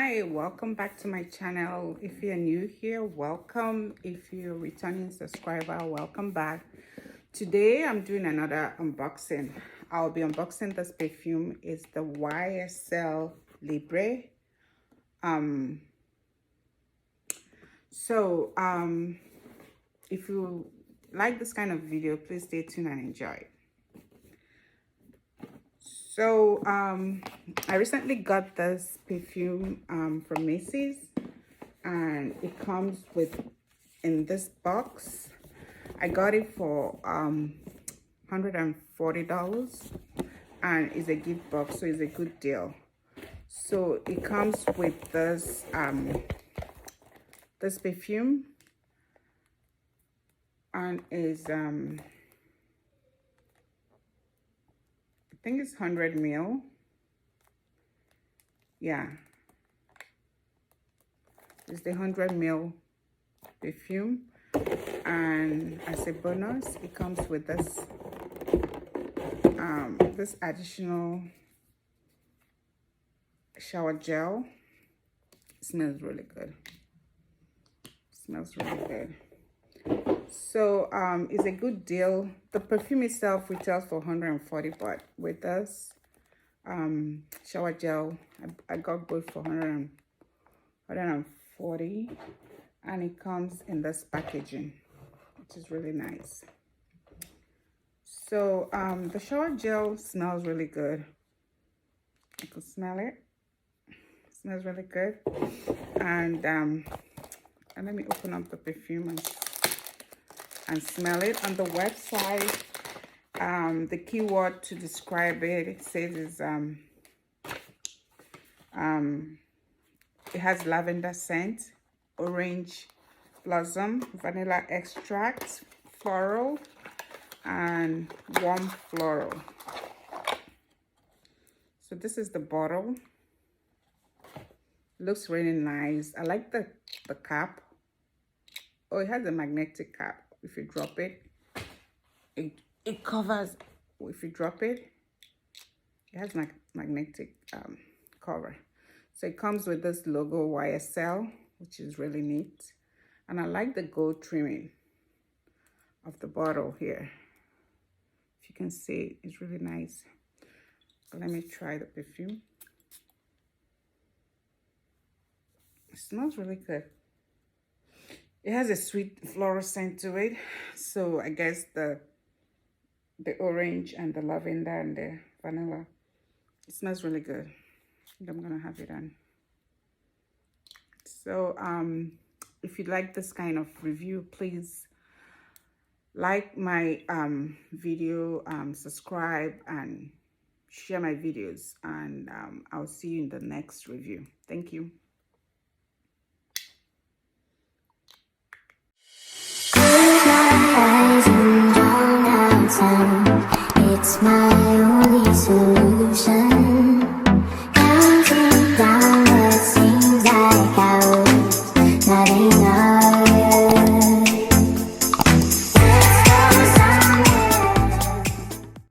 Hi, welcome back to my channel. If you're new here, welcome. If you're a returning subscriber, welcome back. Today I'm doing another unboxing. I'll be unboxing this perfume. It's the YSL Libre. If you like this kind of video, please stay tuned and enjoy. So I recently got this perfume from Macy's, and it comes in this box. I got it for $140, and it's a gift box, so it's a good deal. So it comes with this this perfume, and is I think it's 100 ml. Yeah, it's the 100 ml perfume, and as a bonus it comes with this this additional shower gel. It smells really good. Smells really good. So it's a good deal. The perfume itself retails for $140, but with this shower gel, I got both for $140, and it comes in this packaging, which is really nice. So the shower gel smells really good. You can smell it. It smells really good. And let me open up the perfume and smell it. On the website, the keyword to describe it, it says is it has lavender scent, orange blossom, vanilla extract, floral, and warm floral. So this is the bottle. Looks really nice. I like the cap. Oh, it has a magnetic cap. If you drop it, it covers. If you drop it, it has magnetic cover. So it comes with this logo YSL, which is really neat. And I like the gold trimming of the bottle here. If you can see, it's really nice. Let me try the perfume. It smells really good. It has a sweet floral scent to it, so I guess the orange and the lavender and the vanilla, it smells really good. I'm gonna have it on. So if you like this kind of review, please like my video, subscribe, and share my videos, and I'll see you in the next review. Thank you. It's my only solution.